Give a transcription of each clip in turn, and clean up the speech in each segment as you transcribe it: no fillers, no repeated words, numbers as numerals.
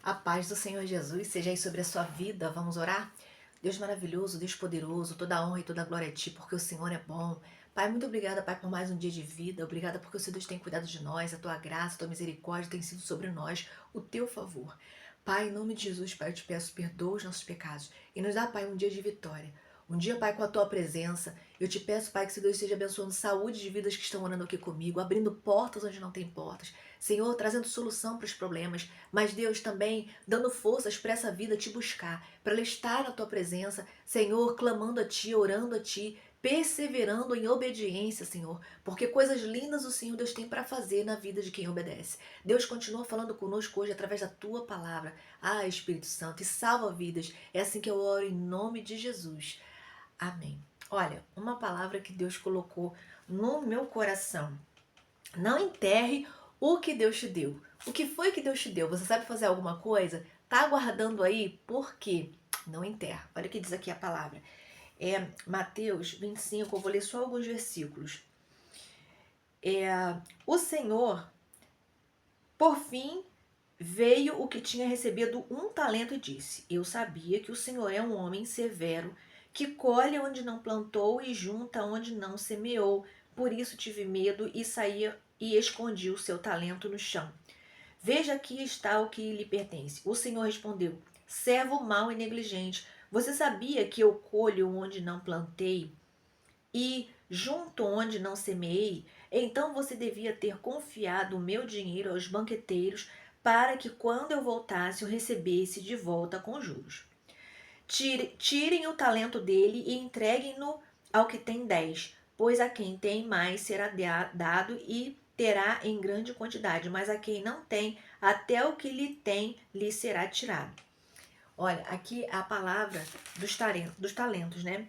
A paz do Senhor Jesus seja aí sobre a sua vida. Vamos orar? Deus maravilhoso, Deus poderoso, toda a honra e toda a glória a Ti, porque o Senhor é bom. Pai, muito obrigada, Pai, por mais um dia de vida. Obrigada porque o Senhor Deus tem cuidado de nós, a Tua graça, a Tua misericórdia tem sido sobre nós, o Teu favor. Pai, em nome de Jesus, Pai, eu te peço, perdoa os nossos pecados e nos dá, Pai, um dia de vitória. Um dia, Pai, com a Tua presença. Eu te peço, Pai, que esse Deus esteja abençoando saúde de vidas que estão orando aqui comigo, abrindo portas onde não tem portas. Senhor, trazendo solução para os problemas, mas Deus também dando forças para essa vida te buscar, para ela estar na tua presença, Senhor, clamando a ti, orando a ti, perseverando em obediência, Senhor, porque coisas lindas o Senhor Deus tem para fazer na vida de quem obedece. Deus continua falando conosco hoje através da tua palavra. Ah, Espírito Santo, e salva vidas. É assim que eu oro em nome de Jesus. Amém. Olha, uma palavra que Deus colocou no meu coração. Não enterre o que Deus te deu. O que foi que Deus te deu? Você sabe fazer alguma coisa? Tá guardando aí? Por quê? Não enterra. Olha o que diz aqui a palavra. É Mateus 25, eu vou ler só alguns versículos. O Senhor, por fim, veio o que tinha recebido um talento e disse: Eu sabia que o Senhor é um homem severo, que colhe onde não plantou e junta onde não semeou. Por isso tive medo e saí e escondi o seu talento no chão. Veja, aqui está o que lhe pertence. O Senhor respondeu: Servo mau e negligente, você sabia que eu colho onde não plantei e junto onde não semeei? Então você devia ter confiado o meu dinheiro aos banqueteiros, para que quando eu voltasse eu recebesse de volta com juros. Tirem o talento dele e entreguem-no ao que tem 10, pois a quem tem mais será dado e terá em grande quantidade, mas a quem não tem, até o que lhe tem lhe será tirado. Olha, aqui a palavra dos talentos, né?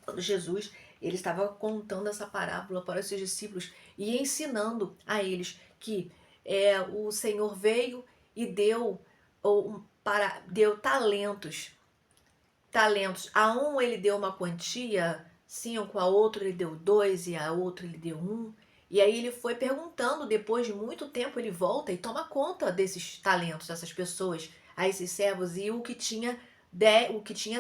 Quando Jesus ele estava contando essa parábola para os seus discípulos e ensinando a eles que o Senhor veio e deu talentos. A um ele deu uma quantia, 5, a outro ele deu 2 e a outro ele deu 1. E aí ele foi perguntando, depois de muito tempo ele volta e toma conta desses talentos, dessas pessoas, a esses servos. E o que tinha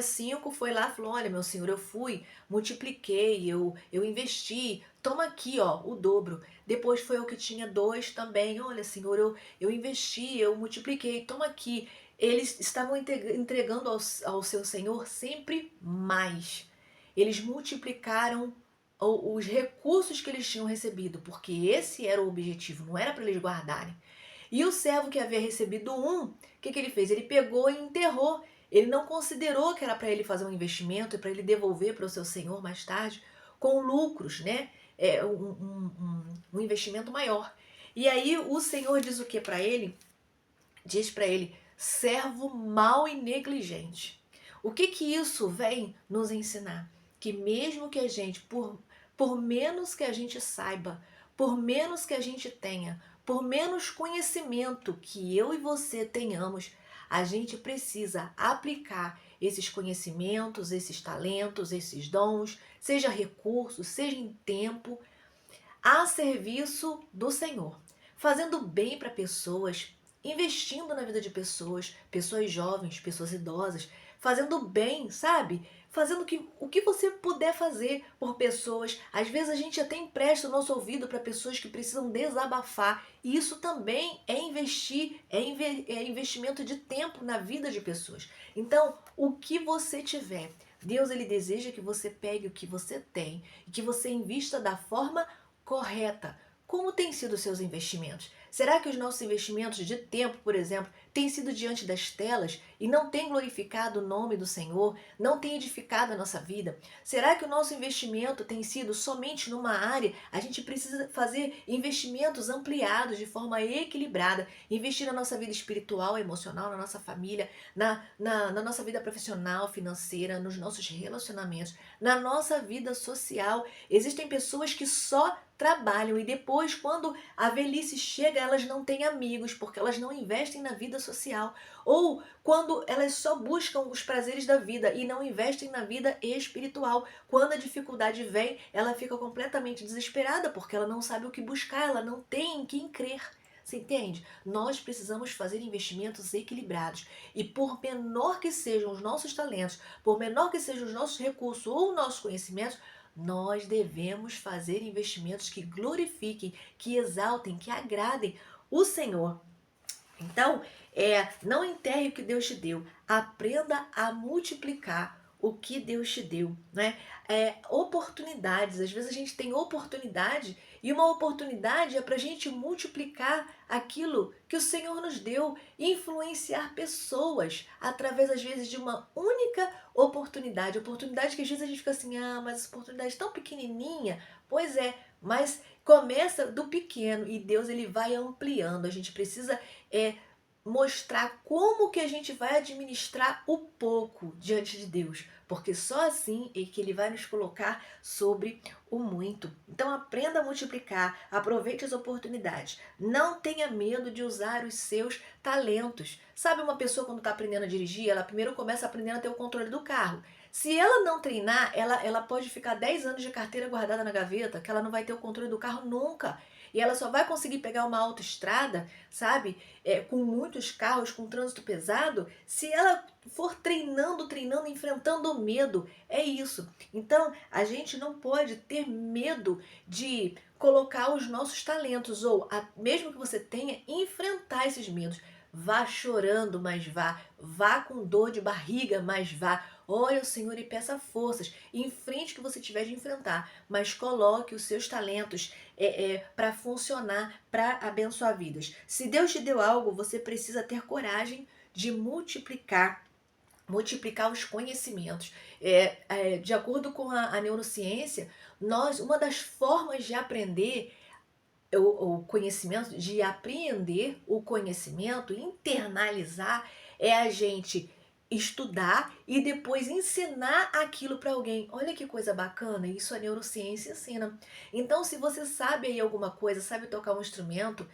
5 foi lá e falou: Olha, meu senhor, eu fui, multipliquei, eu investi, toma aqui, ó, o dobro. Depois foi o que tinha 2 também: Olha, senhor, eu investi, eu multipliquei, toma aqui. Eles estavam entregando ao seu senhor sempre mais. Eles multiplicaram os recursos que eles tinham recebido, porque esse era o objetivo, não era para eles guardarem. E o servo que havia recebido o que ele fez? Ele pegou e enterrou. Ele não considerou que era para ele fazer um investimento e para ele devolver para o seu senhor mais tarde com lucros, né? Um investimento maior. E aí o senhor diz o que para ele? Diz para ele: servo mau e negligente. O que isso vem nos ensinar? Que mesmo que a gente, por menos que a gente saiba, por menos que a gente tenha, por menos conhecimento que eu e você tenhamos, a gente precisa aplicar esses conhecimentos, esses talentos, esses dons, seja recursos, seja em tempo, a serviço do Senhor, fazendo bem para pessoas, investindo na vida de pessoas, pessoas jovens, pessoas idosas, fazendo bem, sabe? Fazendo o que você puder fazer por pessoas. Às vezes a gente até empresta o nosso ouvido para pessoas que precisam desabafar. E isso também é investir, é investimento de tempo na vida de pessoas. Então, o que você tiver, Deus ele deseja que você pegue o que você tem e que você invista da forma correta. Como têm sido os seus investimentos? Será que os nossos investimentos de tempo, por exemplo, têm sido diante das telas e não têm glorificado o nome do Senhor, não têm edificado a nossa vida? Será que o nosso investimento tem sido somente numa área? A gente precisa fazer investimentos ampliados de forma equilibrada, investir na nossa vida espiritual, emocional, na nossa família, na nossa vida profissional, financeira, nos nossos relacionamentos, na nossa vida social. Existem pessoas que só trabalham e depois, quando a velhice chega, elas não têm amigos porque elas não investem na vida social. Ou quando elas só buscam os prazeres da vida e não investem na vida espiritual. Quando a dificuldade vem, ela fica completamente desesperada porque ela não sabe o que buscar, ela não tem em quem crer. Você entende? Nós precisamos fazer investimentos equilibrados. E por menor que sejam os nossos talentos, por menor que sejam os nossos recursos ou nossos conhecimentos, nós devemos fazer investimentos que glorifiquem, que exaltem, que agradem o Senhor. Então, não enterre o que Deus te deu. Aprenda a multiplicar o que Deus te deu, né? Oportunidades. Às vezes a gente tem oportunidade e uma oportunidade é para a gente multiplicar aquilo que o Senhor nos deu, influenciar pessoas através, às vezes, de uma única oportunidade. Oportunidade que às vezes a gente fica assim, mas essa oportunidade é tão pequenininha. Pois é, mas começa do pequeno e Deus ele vai ampliando. A gente precisa é, mostrar como que a gente vai administrar o pouco diante de Deus, porque só assim é que Ele vai nos colocar sobre o muito. Então aprenda a multiplicar, aproveite as oportunidades, não tenha medo de usar os seus talentos. Sabe uma pessoa quando está aprendendo a dirigir, ela primeiro começa aprendendo a ter o controle do carro. Se ela não treinar, ela pode ficar 10 anos de carteira guardada na gaveta, que ela não vai ter o controle do carro nunca. E ela só vai conseguir pegar uma autoestrada, sabe? Com muitos carros, com trânsito pesado, se ela for treinando, treinando, enfrentando o medo. É isso. Então, a gente não pode ter medo de colocar os nossos talentos, ou mesmo que você tenha, enfrentar esses medos. Vá chorando, mas vá. Vá com dor de barriga, mas vá. Ore ao Senhor e peça forças. Enfrente o que você tiver de enfrentar, mas coloque os seus talentos para funcionar, para abençoar vidas. Se Deus te deu algo, você precisa ter coragem de multiplicar os conhecimentos. De acordo com a neurociência, uma das formas de aprender o conhecimento, de apreender o conhecimento, internalizar, é a gente estudar e depois ensinar aquilo para alguém. Olha que coisa bacana, isso a neurociência ensina. Então, se você sabe aí alguma coisa, sabe tocar um instrumento,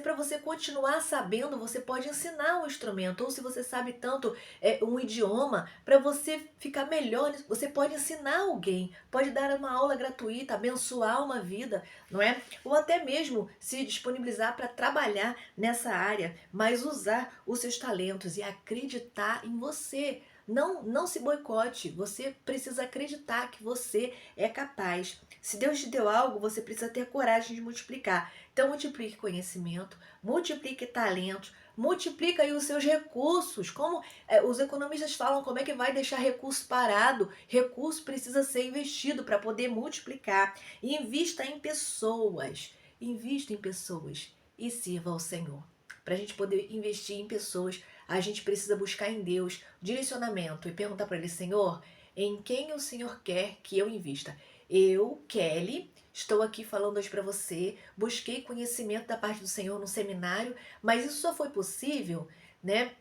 para você continuar sabendo, você pode ensinar o instrumento. Ou se você sabe tanto um idioma, para você ficar melhor, você pode ensinar alguém, pode dar uma aula gratuita, abençoar uma vida, não é? Ou até mesmo se disponibilizar para trabalhar nessa área, mas usar os seus talentos e acreditar em você. Não se boicote, você precisa acreditar que você é capaz. Se Deus te deu algo, você precisa ter coragem de multiplicar. Então multiplique conhecimento, multiplique talentos, multiplica aí os seus recursos. Como os economistas falam, como é que vai deixar recurso parado? Recurso precisa ser investido para poder multiplicar. Invista em pessoas. Invista em pessoas e sirva ao Senhor. Para a gente poder investir em pessoas, a gente precisa buscar em Deus direcionamento e perguntar para Ele, Senhor, em quem o Senhor quer que eu invista? Eu, Kelly, estou aqui falando hoje para você, busquei conhecimento da parte do Senhor no seminário, mas isso só foi possível, né?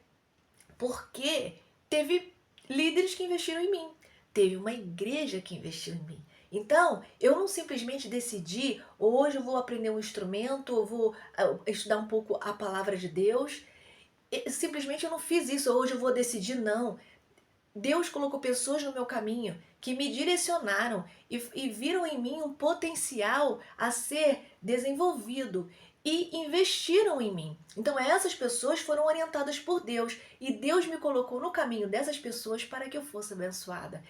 Porque teve líderes que investiram em mim, teve uma igreja que investiu em mim. Então, eu não simplesmente decidi, hoje eu vou aprender um instrumento, eu vou estudar um pouco a palavra de Deus. Simplesmente eu não fiz isso, hoje eu vou decidir, não. Deus colocou pessoas no meu caminho que me direcionaram e viram em mim um potencial a ser desenvolvido e investiram em mim. Então essas pessoas foram orientadas por Deus e Deus me colocou no caminho dessas pessoas para que eu fosse abençoada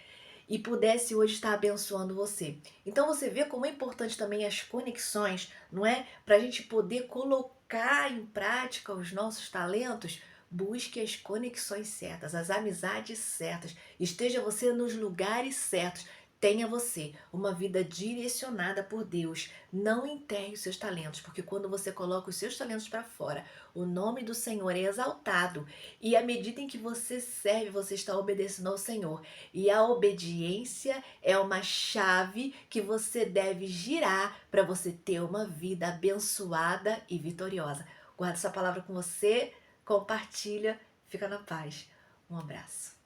e pudesse hoje estar abençoando você. Então você vê como é importante também as conexões, não é? Para a gente poder colocar em prática os nossos talentos. Busque as conexões certas, as amizades certas. Esteja você nos lugares certos. Tenha você uma vida direcionada por Deus. Não enterre os seus talentos, porque quando você coloca os seus talentos para fora, o nome do Senhor é exaltado. E à medida em que você serve, você está obedecendo ao Senhor. E a obediência é uma chave que você deve girar para você ter uma vida abençoada e vitoriosa. Guarda essa palavra com você, compartilha, fica na paz. Um abraço.